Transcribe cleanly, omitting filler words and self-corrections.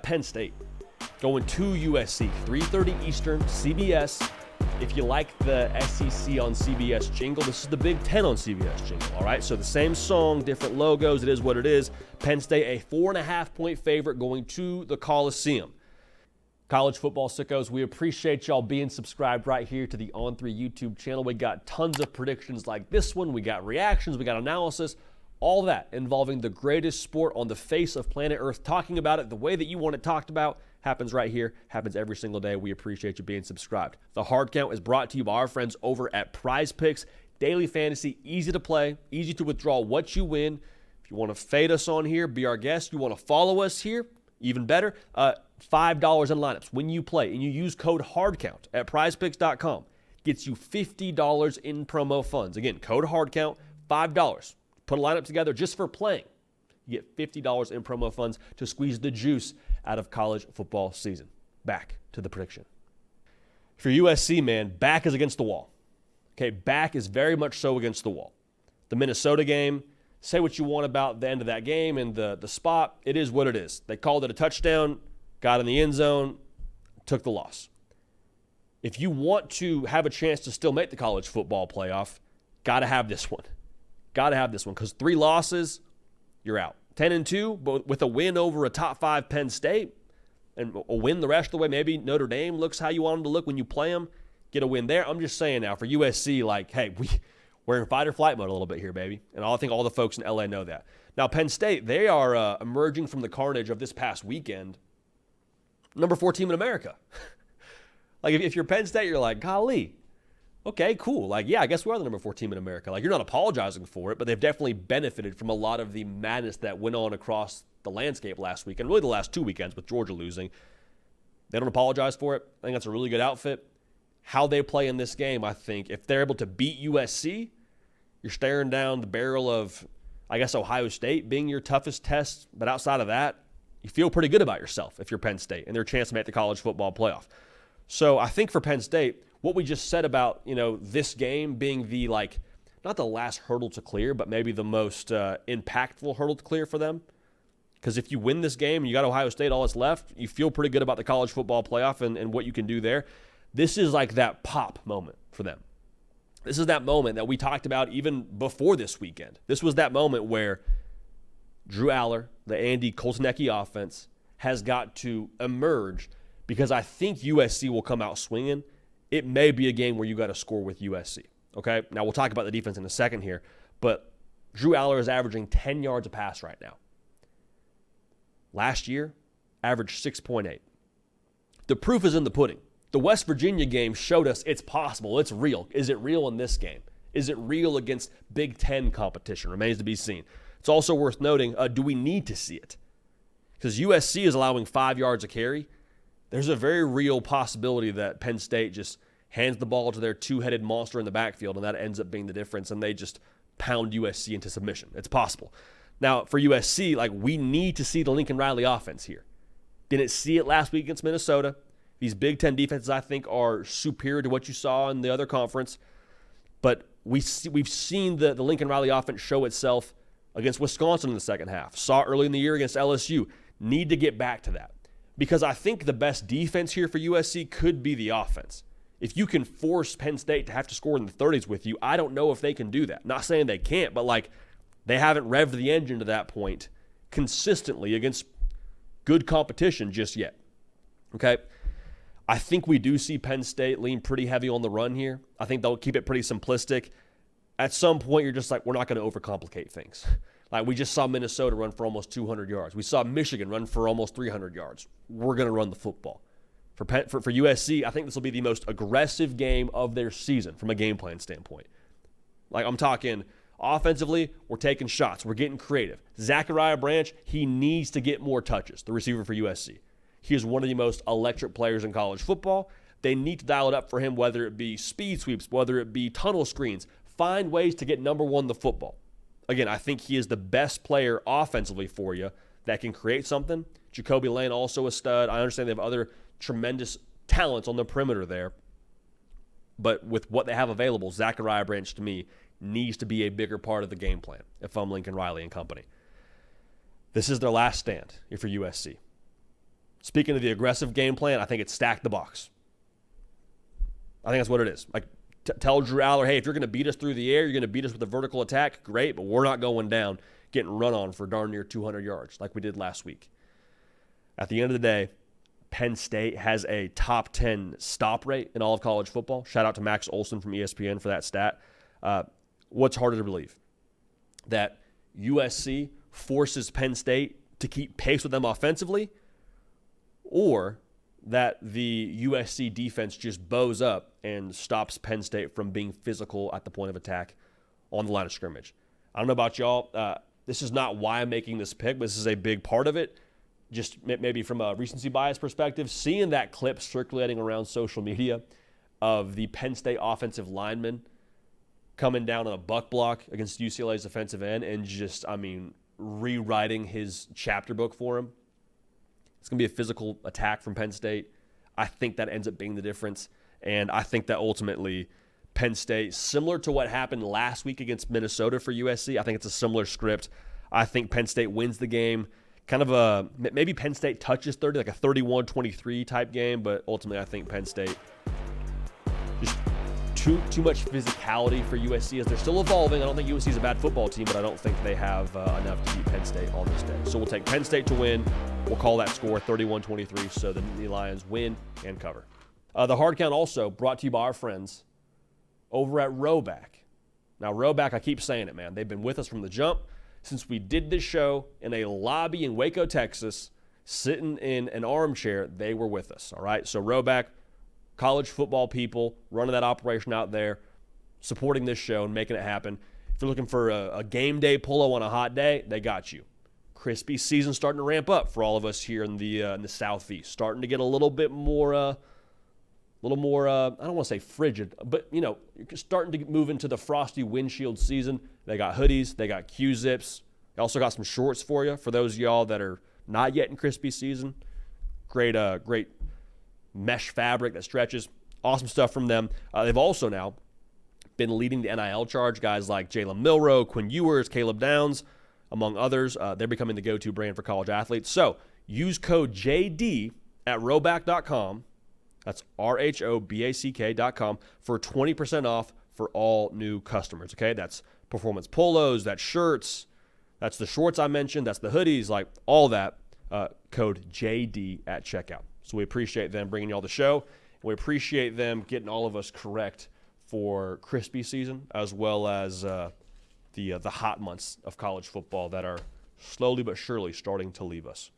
Penn State going to USC, 3:30 Eastern, CBS. If you like the SEC on CBS jingle, this is the Big Ten on CBS jingle, all right? So the same song, different logos, it is what it is. Penn State, a 4.5-point favorite going to the Coliseum. College football sickos, we appreciate y'all being subscribed right here to the On3 YouTube channel. We got tons of predictions like this one. We got reactions, we got analysis, all that involving the greatest sport on the face of planet Earth. Talking about it the way that you want it talked about happens right here, happens every single day. We appreciate you being subscribed. The Hard Count is brought to you by our friends over at Prize Picks. Daily fantasy, easy to play, easy to withdraw what you win. If you want to fade us on here, be our guest, you want to follow us here, even better, $5 in lineups when you play, and you use code HARDCOUNT at prizepicks.com. Gets you $50 in promo funds. Again, code HARDCOUNT, $5. Put a lineup together just for playing. You get $50 in promo funds to squeeze the juice out of college football season. Back to the prediction. For USC, man, back is against the wall. Okay, back is very much so against the wall. The Minnesota game, say what you want about the end of that game and the spot. It is what it is. They called it a touchdown, got in the end zone, took the loss. If you want to have a chance to still make the college football playoff, got to have this one. Got to have this one because 3 losses, you're out. 10-2, but with a win over a top 5 Penn State and a win the rest of the way, maybe Notre Dame looks how you want them to look when you play them, get a win there. I'm just saying now for USC, like, hey, we're in fight or flight mode a little bit here, baby. And I think all the folks in LA know that. Now, Penn State, they are emerging from the carnage of this past weekend, number 4 team in America. Like, if you're Penn State, you're like, golly, okay, cool. Like, yeah, I guess we are the number 4 team in America. Like, you're not apologizing for it, but they've definitely benefited from a lot of the madness that went on across the landscape last week, and really the last 2 weekends with Georgia losing. They don't apologize for it. I think that's a really good outfit. How they play in this game, I think, if they're able to beat USC, you're staring down the barrel of, I guess, Ohio State being your toughest test. But outside of that, you feel pretty good about yourself if you're Penn State and their chance to make the college football playoff. So I think for Penn State, what we just said about, this game being the, not the last hurdle to clear, but maybe the most impactful hurdle to clear for them. Because if you win this game and you got Ohio State all that's left, you feel pretty good about the college football playoff and what you can do there. This is like that pop moment for them. This is that moment that we talked about even before this weekend. This was that moment where Drew Aller, the Andy Kolsnecki offense, has got to emerge because I think USC will come out swinging. It may be a game where you got to score with USC, okay? Now, we'll talk about the defense in a second here, but Drew Aller is averaging 10 yards a pass right now. Last year, averaged 6.8. The proof is in the pudding. The West Virginia game showed us it's possible. It's real. Is it real in this game? Is it real against Big Ten competition? Remains to be seen. It's also worth noting, do we need to see it? Because USC is allowing 5 yards a carry. There's a very real possibility that Penn State just hands the ball to their 2-headed monster in the backfield, and that ends up being the difference, and they just pound USC into submission. It's possible. Now, for USC, we need to see the Lincoln Riley offense here. Didn't see it last week against Minnesota. These Big Ten defenses, I think, are superior to what you saw in the other conference. But we've seen the Lincoln Riley offense show itself against Wisconsin in the second half. Saw it early in the year against LSU. Need to get back to that. Because I think the best defense here for USC could be the offense. If you can force Penn State to have to score in the 30s with you, I don't know if they can do that. Not saying they can't, but they haven't revved the engine to that point consistently against good competition just yet. Okay? I think we do see Penn State lean pretty heavy on the run here. I think they'll keep it pretty simplistic. At some point, you're just we're not going to overcomplicate things. We just saw Minnesota run for almost 200 yards. We saw Michigan run for almost 300 yards. We're going to run the football. For USC, I think this will be the most aggressive game of their season from a game plan standpoint. I'm talking offensively, we're taking shots. We're getting creative. Zachariah Branch, he needs to get more touches, the receiver for USC. He is one of the most electric players in college football. They need to dial it up for him, whether it be speed sweeps, whether it be tunnel screens. Find ways to get number one the football. Again, I think he is the best player offensively for you that can create something. Jacoby Lane also a stud. I understand they have other tremendous talents on the perimeter there. But with what they have available, Zachariah Branch, to me, needs to be a bigger part of the game plan if I'm Lincoln Riley and company. This is their last stand for USC. speaking of the aggressive game plan, I think it's stack the box. I think that's what it is. Like, tell Drew Aller, hey, if you're going to beat us through the air, you're going to beat us with a vertical attack, great, but we're not going down, getting run on for darn near 200 yards like we did last week. At the end of the day, Penn State has a top 10 stop rate in all of college football. Shout out to Max Olson from ESPN for that stat. What's harder to believe? That USC forces Penn State to keep pace with them offensively, or that the USC defense just bows up and stops Penn State from being physical at the point of attack on the line of scrimmage. I don't know about y'all. This is not why I'm making this pick, but this is a big part of it. Just maybe from a recency bias perspective, seeing that clip circulating around social media of the Penn State offensive lineman coming down on a buck block against UCLA's defensive end and just, rewriting his chapter book for him. It's going to be a physical attack from Penn State. I think that ends up being the difference. And I think that ultimately Penn State, similar to what happened last week against Minnesota for USC, I think it's a similar script. I think Penn State wins the game. Kind of maybe Penn State touches 30, like a 31-23 type game, but ultimately I think Penn State, just too much physicality for USC as they're still evolving. I don't think USC is a bad football team, but I don't think they have enough to beat Penn State on this day. So we'll take Penn State to win. We'll call that score 31-23, so the Nittany Lions win and cover. The hard count also brought to you by our friends over at Roback. Now, Roback, I keep saying it, man. They've been with us from the jump. Since we did this show in a lobby in Waco, Texas, sitting in an armchair, they were with us, all right? So Roback, college football people, running that operation out there, supporting this show and making it happen. If you're looking for a game day polo on a hot day, they got you. Crispy season starting to ramp up for all of us here in the Southeast. Starting to get a little bit more, I don't want to say frigid, but, you're starting to move into the frosty windshield season. They got hoodies. They got Q-zips. They also got some shorts for you for those of y'all that are not yet in crispy season. Great mesh fabric that stretches. Awesome stuff from them. They've also now been leading the NIL charge. Guys like Jalen Milroe, Quinn Ewers, Caleb Downs, among others. They're becoming the go-to brand for college athletes. So use code JD at roback.com. That's RHOBACK.com for 20% off for all new customers, okay? That's performance polos, that's shirts, that's the shorts I mentioned, that's the hoodies, like all that, code JD at checkout. So we appreciate them bringing you all the show. We appreciate them getting all of us correct for crispy season, as well as the hot months of college football that are slowly but surely starting to leave us.